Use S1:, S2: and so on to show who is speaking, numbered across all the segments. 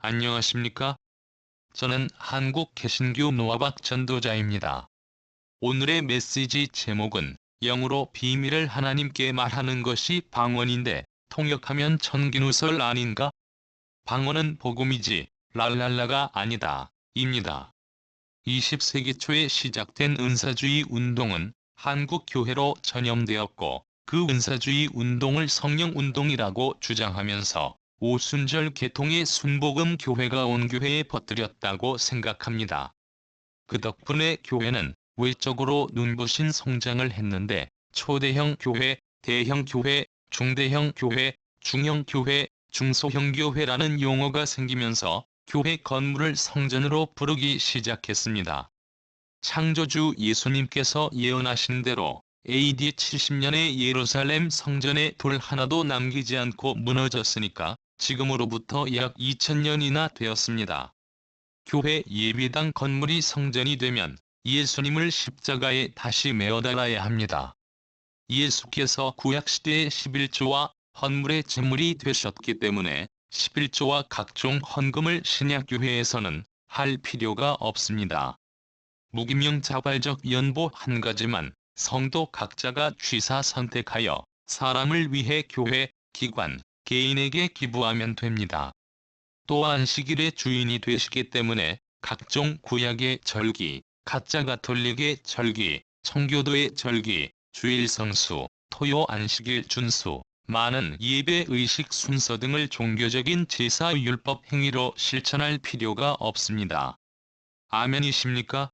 S1: 안녕하십니까? 저는 한국 개신교 노아박 전도자입니다. 오늘의 메시지 제목은 영으로 비밀을 하나님께 말하는 것이 방언인데 통역하면 천기누설 아닌가? 방언은 복음이지 랄랄라가 아니다 입니다. 20세기 초에 시작된 은사주의 운동은 한국 교회로 전염되었고 그 은사주의 운동을 성령운동이라고 주장하면서 오순절 개통의 순복음 교회가 온 교회에 퍼뜨렸다고 생각합니다. 그 덕분에 교회는 외적으로 눈부신 성장을 했는데 초대형 교회, 대형 교회, 중대형 교회, 중형 교회, 중소형 교회라는 용어가 생기면서 교회 건물을 성전으로 부르기 시작했습니다. 창조주 예수님께서 예언하신 대로 AD 70년에 예루살렘 성전의 돌 하나도 남기지 않고 무너졌으니까 지금으로부터 약 2000년이나 되었습니다. 교회 예배당 건물이 성전이 되면 예수님을 십자가에 다시 메어 달아야 합니다. 예수께서 구약시대의 11조와 헌물의 제물이 되셨기 때문에 11조와 각종 헌금을 신약교회에서는 할 필요가 없습니다. 무기명자발적 연보 한 가지만 성도 각자가 취사 선택하여 사람을 위해 교회, 기관, 개인에게 기부하면 됩니다. 또 안식일의 주인이 되시기 때문에 각종 구약의 절기, 가짜 가톨릭의 절기, 청교도의 절기, 주일 성수, 토요 안식일 준수, 많은 예배 의식 순서 등을 종교적인 제사 율법 행위로 실천할 필요가 없습니다. 아멘이십니까?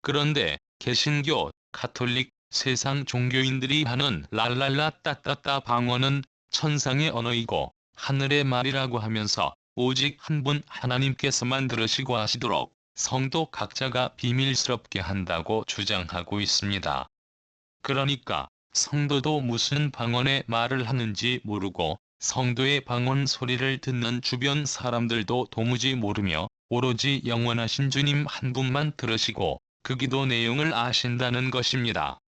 S1: 그런데 개신교, 가톨릭, 세상 종교인들이 하는 랄랄라 따따따 방언은 천상의 언어이고 하늘의 말이라고 하면서 오직 한 분 하나님께서만 들으시고 하시도록 성도 각자가 비밀스럽게 한다고 주장하고 있습니다. 그러니까 성도도 무슨 방언의 말을 하는지 모르고 성도의 방언 소리를 듣는 주변 사람들도 도무지 모르며 오로지 영원하신 주님 한 분만 들으시고 그 기도 내용을 아신다는 것입니다.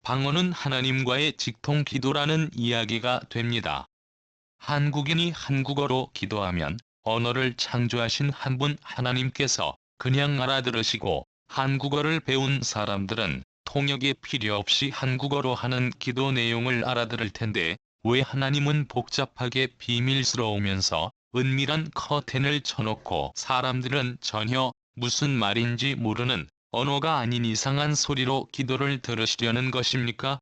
S1: 방언은 하나님과의 직통 기도라는 이야기가 됩니다. 한국인이 한국어로 기도하면 언어를 창조하신 한 분 하나님께서 그냥 알아들으시고 한국어를 배운 사람들은 통역이 필요 없이 한국어로 하는 기도 내용을 알아들을 텐데 왜 하나님은 복잡하게 비밀스러우면서 은밀한 커튼을 쳐놓고 사람들은 전혀 무슨 말인지 모르는 언어가 아닌 이상한 소리로 기도를 들으시려는 것입니까?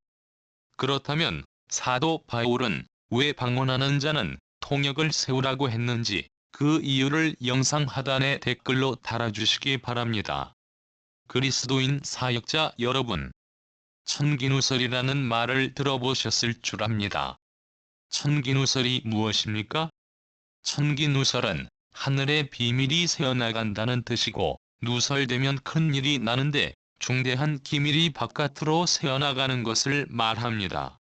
S1: 그렇다면 사도 바울은 왜 방언하는 자는 통역을 세우라고 했는지 그 이유를 영상 하단에 댓글로 달아주시기 바랍니다. 그리스도인 사역자 여러분, 천기누설이라는 말을 들어보셨을 줄 압니다. 천기누설이 무엇입니까? 천기누설은 하늘의 비밀이 새어나간다는 뜻이고 누설되면 큰일이 나는데 중대한 기밀이 바깥으로 새어나가는 것을 말합니다.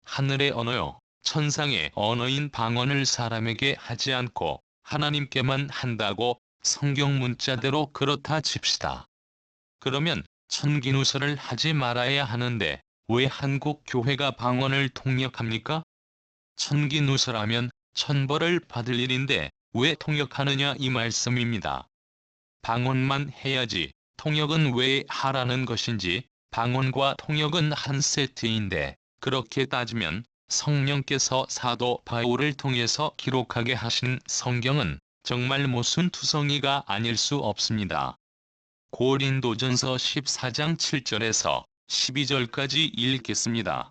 S1: 하늘의 언어요, 천상의 언어인 방언을 사람에게 하지 않고 하나님께만 한다고 성경 문자대로 그렇다 칩시다. 그러면 천기누설을 하지 말아야 하는데 왜 한국 교회가 방언을 통역합니까? 천기누설하면 천벌을 받을 일인데 왜 통역하느냐 이 말씀입니다. 방언만 해야지 통역은 왜 하라는 것인지, 방언과 통역은 한 세트인데 그렇게 따지면 성령께서 사도 바울을 통해서 기록하게 하신 성경은 정말 모순투성이가 아닐 수 없습니다. 고린도전서 14장 7절에서 12절까지 읽겠습니다.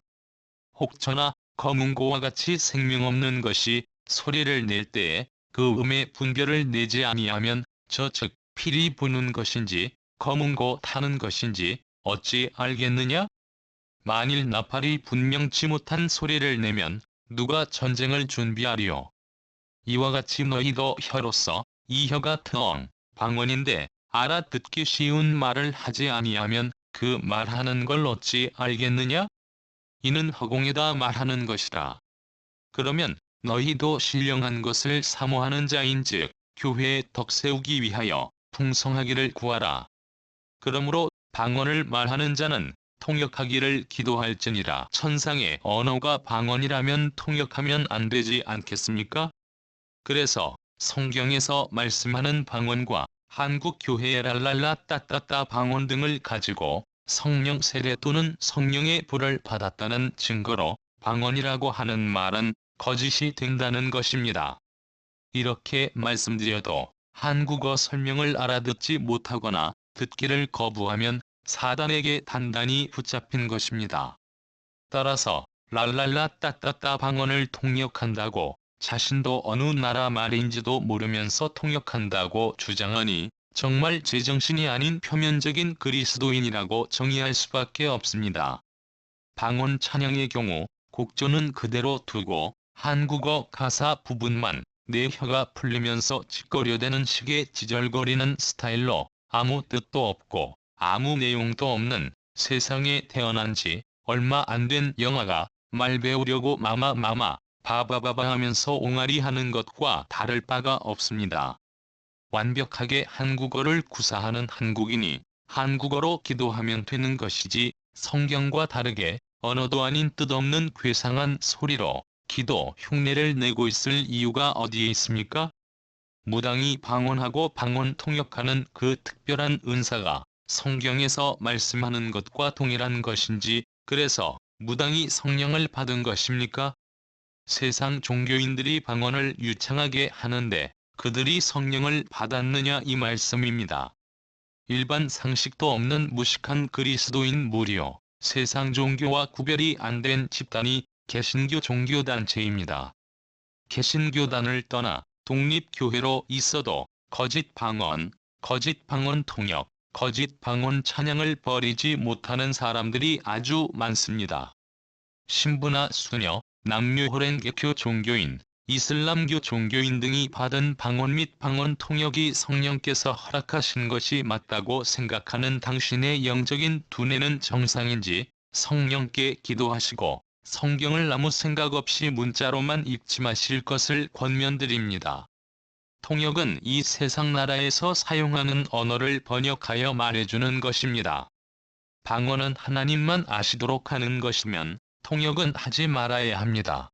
S1: 혹저나 검은고와 같이 생명 없는 것이 소리를 낼 때에 그 음의 분별을 내지 아니하면 즉 필이 부는 것인지 검은고 타는 것인지 어찌 알겠느냐? 만일 나팔이 분명치 못한 소리를 내면 누가 전쟁을 준비하리요? 이와 같이 너희도 혀로서 이 혀가 방언인데 알아듣기 쉬운 말을 하지 아니하면 그 말하는 걸 어찌 알겠느냐? 이는 허공에다 말하는 것이라. 그러면 너희도 신령한 것을 사모하는 자인즉 교회의 덕 세우기 위하여 풍성하기를 구하라. 그러므로 방언을 말하는 자는 통역하기를 기도할지니라. 천상의 언어가 방언이라면 통역하면 안 되지 않겠습니까? 그래서 성경에서 말씀하는 방언과 한국 교회의 랄랄라 따따따 방언 등을 가지고 성령 세례 또는 성령의 불을 받았다는 증거로 방언이라고 하는 말은 거짓이 된다는 것입니다. 이렇게 말씀드려도 한국어 설명을 알아듣지 못하거나 듣기를 거부하면 사단에게 단단히 붙잡힌 것입니다. 따라서 랄랄라 따따따 방언을 통역한다고 자신도 어느 나라 말인지도 모르면서 통역한다고 주장하니 정말 제정신이 아닌 표면적인 그리스도인이라고 정의할 수밖에 없습니다. 방언 찬양의 경우 곡조는 그대로 두고 한국어 가사 부분만 내 혀가 풀리면서 짓거려대는 식의 지절거리는 스타일로 아무 뜻도 없고 아무 내용도 없는 세상에 태어난 지 얼마 안 된 영아가 말 배우려고 마마마마 바바바바 하면서 옹알이 하는 것과 다를 바가 없습니다. 완벽하게 한국어를 구사하는 한국인이 한국어로 기도하면 되는 것이지 성경과 다르게 언어도 아닌 뜻없는 괴상한 소리로 기도 흉내를 내고 있을 이유가 어디에 있습니까? 무당이 방언하고 방언 통역하는 그 특별한 은사가 성경에서 말씀하는 것과 동일한 것인지, 그래서 무당이 성령을 받은 것입니까? 세상 종교인들이 방언을 유창하게 하는데 그들이 성령을 받았느냐 이 말씀입니다. 일반 상식도 없는 무식한 그리스도인 무리요, 세상 종교와 구별이 안 된 집단이 개신교 종교단체입니다. 개신교단을 떠나 독립교회로 있어도 거짓 방언 통역, 거짓 방언 찬양을 버리지 못하는 사람들이 아주 많습니다. 신부나 수녀, 남묘호랭개교 종교인, 이슬람교 종교인 등이 받은 방언 및 방언 통역이 성령께서 허락하신 것이 맞다고 생각하는 당신의 영적인 두뇌는 정상인지 성령께 기도하시고 성경을 아무 생각 없이 문자로만 읽지 마실 것을 권면드립니다. 통역은 이 세상 나라에서 사용하는 언어를 번역하여 말해주는 것입니다. 방언은 하나님만 아시도록 하는 것이면 통역은 하지 말아야 합니다.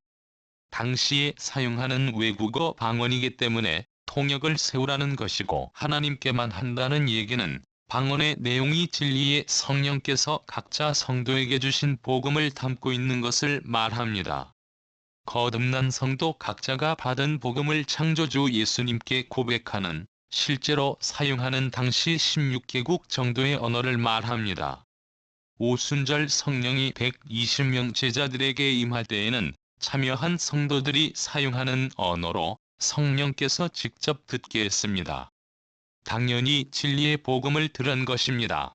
S1: 당시에 사용하는 외국어 방언이기 때문에 통역을 세우라는 것이고, 하나님께만 한다는 얘기는 방언의 내용이 진리의 성령께서 각자 성도에게 주신 복음을 담고 있는 것을 말합니다. 거듭난 성도 각자가 받은 복음을 창조주 예수님께 고백하는, 실제로 사용하는 당시 16개국 정도의 언어를 말합니다. 오순절 성령이 120명 제자들에게 임할 때에는 참여한 성도들이 사용하는 언어로 성령께서 직접 듣게 했습니다. 당연히 진리의 복음을 들은 것입니다.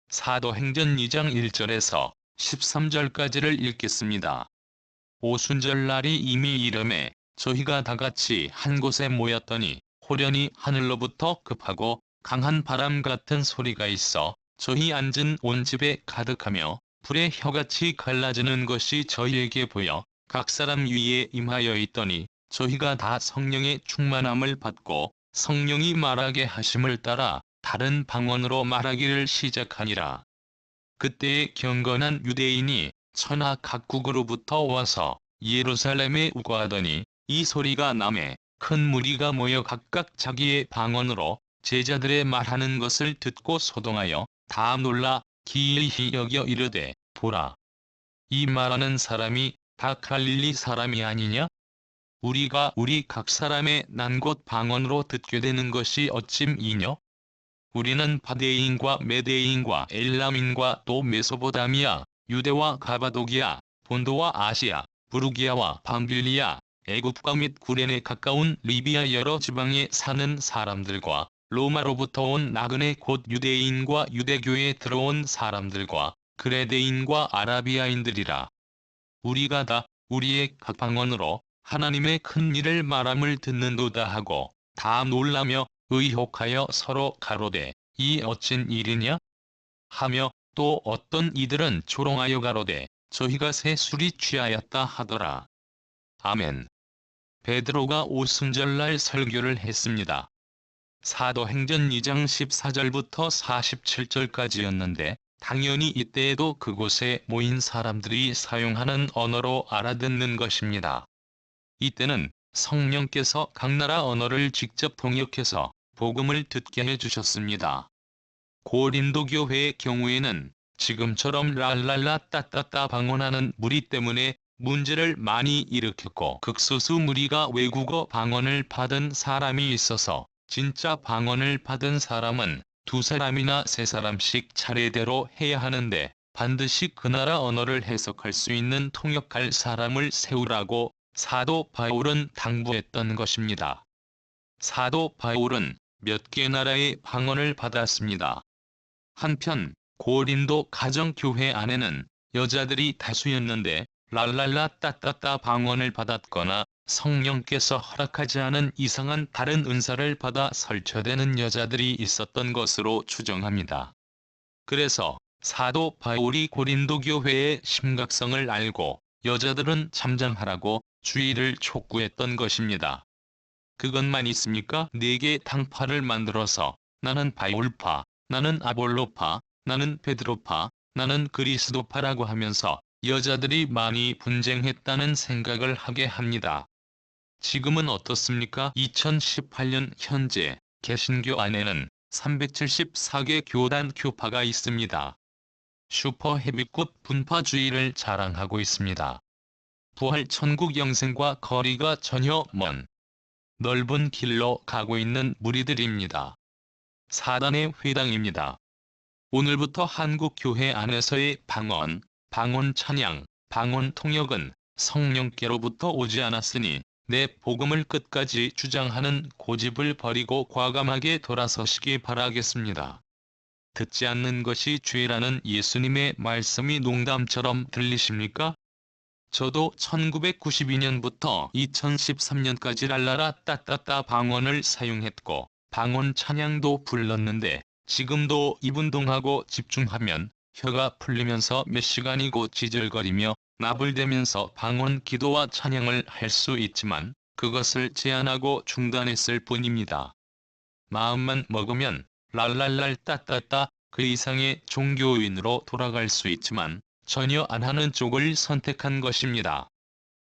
S1: 사도행전 2장 1절에서 13절까지를 읽겠습니다. 오순절 날이 이미 이름에 저희가 다같이 한 곳에 모였더니 호련히 하늘로부터 급하고 강한 바람 같은 소리가 있어 저희 앉은 온 집에 가득하며 불의 혀같이 갈라지는 것이 저희에게 보여 각 사람 위에 임하여 있더니 저희가 다 성령의 충만함을 받고 성령이 말하게 하심을 따라 다른 방언으로 말하기를 시작하니라. 그때에 경건한 유대인이 천하 각국으로부터 와서 예루살렘에 우거하더니 이 소리가 남에 큰 무리가 모여 각각 자기의 방언으로 제자들의 말하는 것을 듣고 소동하여 다 놀라 기이히 여겨 이르되, 보라, 이 말하는 사람이 다 갈릴리 사람이 아니냐? 우리가 우리 각 사람의 난 곳 방언으로 듣게 되는 것이 어찜이뇨? 우리는 바데인과 메데인과 엘람인과 또 메소포타미아, 유대와 가바도기아, 본도와 아시아, 부르기아와 밤빌리아, 애굽과 및 구레네 가까운 리비아 여러 지방에 사는 사람들과 로마로부터 온 나그네 곧 유대인과 유대교에 들어온 사람들과 그레데인과 아라비아인들이라. 우리가 다 우리의 각 방언으로 하나님의 큰 일을 말함을 듣는도다 하고 다 놀라며 의혹하여 서로 가로되, 이 어찐 일이냐? 하며 또 어떤 이들은 조롱하여 가로되, 저희가 새 술이 취하였다 하더라. 아멘. 베드로가 오순절날 설교를 했습니다. 사도행전 2장 14절부터 47절까지였는데 당연히 이때에도 그곳에 모인 사람들이 사용하는 언어로 알아듣는 것입니다. 이때는 성령께서 각 나라 언어를 직접 통역해서 복음을 듣게 해주셨습니다. 고린도 교회의 경우에는 지금처럼 랄랄라 따따따 방언하는 무리 때문에 문제를 많이 일으켰고, 극소수 무리가 외국어 방언을 받은 사람이 있어서 진짜 방언을 받은 사람은 2사람이나 3사람씩 차례대로 해야 하는데, 반드시 그 나라 언어를 해석할 수 있는 통역할 사람을 세우라고 사도 바울은 당부했던 것입니다. 사도 바울은 몇 개 나라의 방언을 받았습니다. 한편 고린도 가정교회 안에는 여자들이 다수였는데 랄랄라 따따따 방언을 받았거나 성령께서 허락하지 않은 이상한 다른 은사를 받아 설쳐대는 여자들이 있었던 것으로 추정합니다. 그래서 사도 바울이 고린도 교회의 심각성을 알고 여자들은 잠잠하라고 주의를 촉구했던 것입니다. 그것만 있습니까? 4개 당파를 만들어서 나는 바울파, 나는 아볼로파, 나는 베드로파, 나는 그리스도파라고 하면서 여자들이 많이 분쟁했다는 생각을 하게 합니다. 지금은 어떻습니까? 2018년 현재 개신교 안에는 374개 교단 교파가 있습니다. 슈퍼 헤비급 분파주의를 자랑하고 있습니다. 부활 천국 영생과 거리가 전혀 먼 넓은 길로 가고 있는 무리들입니다. 사단의 회당입니다. 오늘부터 한국 교회 안에서의 방언, 방언 찬양, 방언 통역은 성령께로부터 오지 않았으니 내 복음을 끝까지 주장하는 고집을 버리고 과감하게 돌아서시기 바라겠습니다. 듣지 않는 것이 죄라는 예수님의 말씀이 농담처럼 들리십니까? 저도 1992년부터 2013년까지 랄라라 따따따 방언을 사용했고 방언 찬양도 불렀는데, 지금도 입운동하고 집중하면 혀가 풀리면서 몇 시간이고 지절거리며 나불대면서 방언 기도와 찬양을 할 수 있지만 그것을 제한하고 중단했을 뿐입니다. 마음만 먹으면 랄랄랄 따따따 그 이상의 종교인으로 돌아갈 수 있지만 전혀 안 하는 쪽을 선택한 것입니다.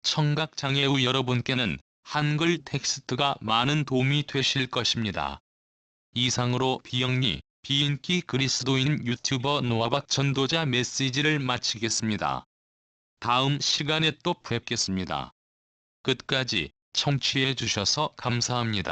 S1: 청각장애우 여러분께는 한글 텍스트가 많은 도움이 되실 것입니다. 이상으로 비영리, 비인기 그리스도인 유튜버 노아박 전도자 메시지를 마치겠습니다. 다음 시간에 또 뵙겠습니다. 끝까지 청취해 주셔서 감사합니다.